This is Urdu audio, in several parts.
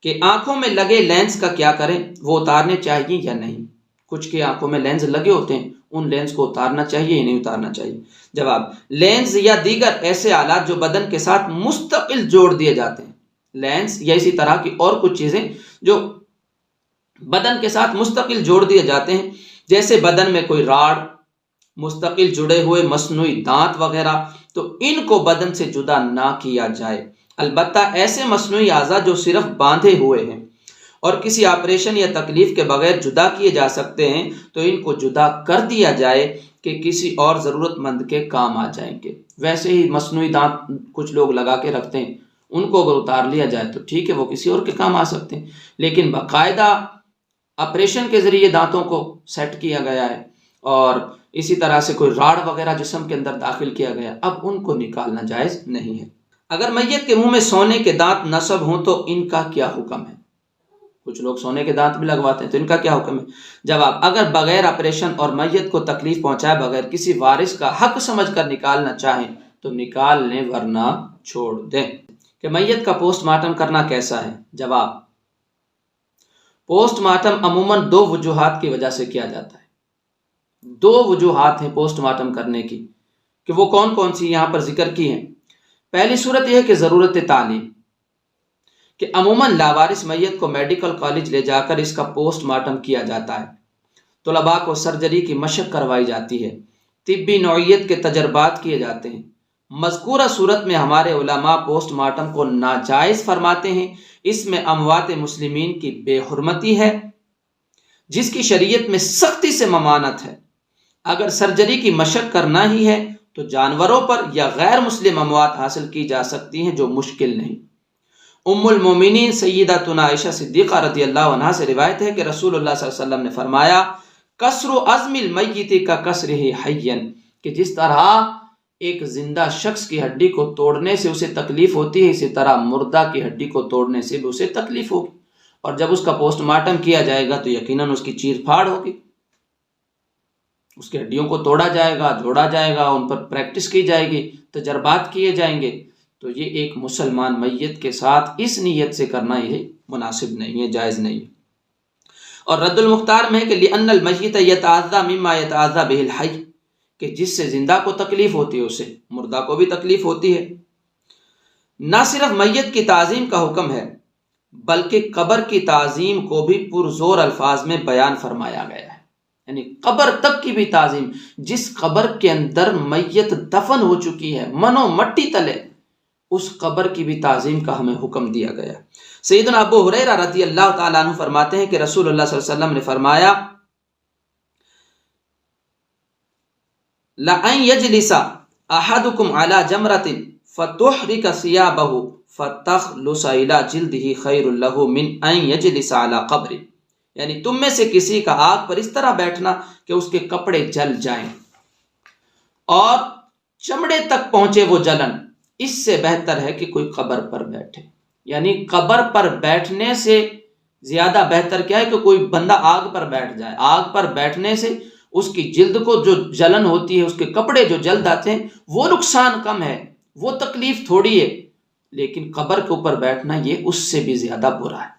کہ آنکھوں میں لگے لینس کا کیا کریں، وہ اتارنے چاہیے یا نہیں؟ کچھ کے آنکھوں میں لینز لگے ہوتے ہیں، ان لینز کو اتارنا چاہیے یا نہیں اتارنا چاہیے؟ جواب، لینز یا دیگر ایسے آلات جو بدن کے ساتھ مستقل جوڑ دیے جاتے ہیں، لینز یا اسی طرح کی اور کچھ چیزیں جو بدن کے ساتھ مستقل جوڑ دیے جاتے ہیں، جیسے بدن میں کوئی راڑ، مستقل جڑے ہوئے مصنوعی دانت وغیرہ، تو ان کو بدن سے جدا نہ کیا جائے۔ البتہ ایسے مصنوعی اعضاء جو صرف باندھے ہوئے ہیں اور کسی آپریشن یا تکلیف کے بغیر جدا کیے جا سکتے ہیں تو ان کو جدا کر دیا جائے کہ کسی اور ضرورت مند کے کام آ جائیں گے۔ ویسے ہی مصنوعی دانت کچھ لوگ لگا کے رکھتے ہیں، ان کو اگر اتار لیا جائے تو ٹھیک ہے، وہ کسی اور کے کام آ سکتے ہیں، لیکن باقاعدہ آپریشن کے ذریعے دانتوں کو سیٹ کیا گیا ہے اور اسی طرح سے کوئی راڑ وغیرہ جسم کے اندر داخل کیا گیا، اب ان کو نکالنا جائز نہیں ہے۔ اگر میت کے منہ میں سونے کے دانت نصب ہوں تو ان کا کیا حکم ہے؟ کچھ لوگ سونے کے دانت بھی لگواتے ہیں، تو ان کا کیا حکم ہے؟ جواب، اگر بغیر آپریشن اور میت کو تکلیف پہنچائے بغیر کسی وارث کا حق سمجھ کر نکالنا چاہیں تو نکال لیں ورنہ چھوڑ دیں۔ کہ میت کا پوسٹ مارٹم کرنا کیسا ہے؟ جواب، پوسٹ مارٹم عموماً 2 وجوہات کی وجہ سے کیا جاتا ہے۔ 2 وجوہات ہیں پوسٹ مارٹم کرنے کی، کہ وہ کون کون سی یہاں پر ذکر کی ہیں۔ پہلی صورت یہ ہے کہ ضرورت تعلیم، کہ عموماً لاوارث میت کو میڈیکل کالج لے جا کر اس کا پوسٹ مارٹم کیا جاتا ہے، طلباء کو سرجری کی مشق کروائی جاتی ہے، طبی نوعیت کے تجربات کیے جاتے ہیں۔ مذکورہ صورت میں ہمارے علماء پوسٹ مارٹم کو ناجائز فرماتے ہیں، اس میں اموات مسلمین کی بے حرمتی ہے جس کی شریعت میں سختی سے ممانعت ہے۔ اگر سرجری کی مشق کرنا ہی ہے تو جانوروں پر یا غیر مسلم اموات حاصل کی جا سکتی ہیں جو مشکل نہیں۔ ام المومنین سیدتنا عائشہ صدیقہ رضی اللہ عنہا سے روایت ہے کہ رسول اللہ صلی اللہ علیہ وسلم نے فرمایا، کسر عظم المیت کا کسرہ حیا، کہ جس طرح ایک زندہ شخص کی ہڈی کو توڑنے سے اسے تکلیف ہوتی ہے، اسی طرح مردہ کی ہڈی کو توڑنے سے بھی اسے تکلیف ہوگی، اور جب اس کا پوسٹ مارٹم کیا جائے گا تو یقیناً اس کی چیر پھاڑ ہوگی، اس کی ہڈیوں کو توڑا جائے گا، جوڑا جائے گا، ان پر پریکٹس کی جائے گی، تجربات کیے جائیں گے۔ تو یہ ایک مسلمان میت کے ساتھ اس نیت سے کرنا یہ مناسب نہیں ہے، جائز نہیں ہے۔ اور رد المختار میں ہے کہ لِأَنَّ الْمَيِّتَ يَتَعَذَّى مِمَّا يَتَعَذَّى بِهِ الْحَيِّ، کہ جس سے زندہ کو تکلیف ہوتی ہے اسے مردہ کو بھی تکلیف ہوتی ہے۔ نہ صرف میت کی تعظیم کا حکم ہے بلکہ قبر کی تعظیم کو بھی پرزور الفاظ میں بیان فرمایا گیا ہے، یعنی قبر تک کی بھی تعظیم، جس قبر کے اندر میت دفن ہو چکی ہے منو مٹی تلے، اس قبر کی بھی تعظیم کا ہمیں حکم دیا گیا۔ سیدنا ابو ہریرہ رضی اللہ تعالیٰ عنہ فرماتے ہیں کہ رسول اللہ صلی اللہ علیہ وسلم نے فرمایا، لَأَن يَجْلِسَ أَحَدُكُمْ عَلَى جَمْرَةٍ فَتُحْرِقَ ثِيَابَهُ فَتَخْلُصَ إِلَى جِلْدِهِ خَيْرٌ لَهُ مِنْ أَن يَجْلِسَ عَلَى قَبْرٍ، یعنی تم میں سے کسی کا آگ پر اس طرح بیٹھنا کہ اس کے کپڑے جل جائیں اور چمڑے تک پہنچے وہ جلن، اس سے بہتر ہے کہ کوئی قبر پر بیٹھے۔ یعنی قبر پر بیٹھنے سے زیادہ بہتر کیا ہے کہ کوئی بندہ آگ پر بیٹھ جائے۔ آگ پر بیٹھنے سے اس کی جلد کو جو جلن ہوتی ہے، اس کے کپڑے جو جل جاتے ہیں، وہ نقصان کم ہے، وہ تکلیف تھوڑی ہے، لیکن قبر کے اوپر بیٹھنا یہ اس سے بھی زیادہ برا ہے۔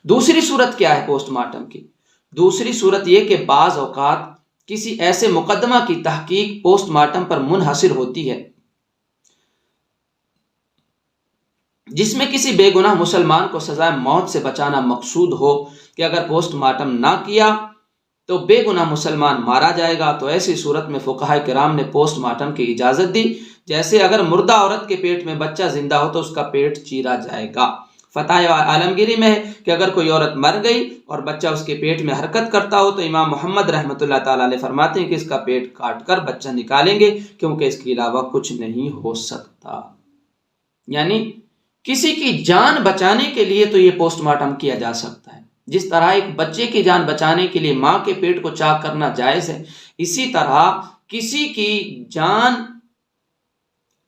دوسری صورت کیا ہے پوسٹ مارٹم کی؟ دوسری صورت یہ کہ بعض اوقات کسی ایسے مقدمہ کی تحقیق پوسٹ مارٹم پر منحصر ہوتی ہے جس میں کسی بے گناہ مسلمان کو سزائے موت سے بچانا مقصود ہو، کہ اگر پوسٹ مارٹم نہ کیا تو بے گناہ مسلمان مارا جائے گا، تو ایسی صورت میں فقہاء کرام نے پوسٹ مارٹم کی اجازت دی۔ جیسے اگر مردہ عورت کے پیٹ میں بچہ زندہ ہو تو اس کا پیٹ چیرا جائے گا۔ فتح عالمگیری میں ہے کہ اگر کوئی عورت مر گئی اور بچہ اس کے پیٹ میں حرکت کرتا ہو تو امام محمد رحمۃ اللہ تعالیٰ علیہ فرماتے ہیں کہ اس کا پیٹ کاٹ کر بچہ نکالیں گے، کیونکہ اس کے علاوہ کچھ نہیں ہو سکتا۔ یعنی کسی کی جان بچانے کے لیے تو یہ پوسٹ مارٹم کیا جا سکتا ہے، جس طرح ایک بچے کی جان بچانے کے لیے ماں کے پیٹ کو چاک کرنا جائز ہے، اسی طرح کسی کی جان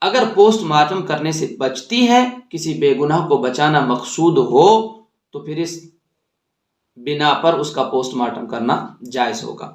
اگر پوسٹ مارٹم کرنے سے بچتی ہے، کسی بے گناہ کو بچانا مقصود ہو، تو پھر اس بنا پر اس کا پوسٹ مارٹم کرنا جائز ہوگا۔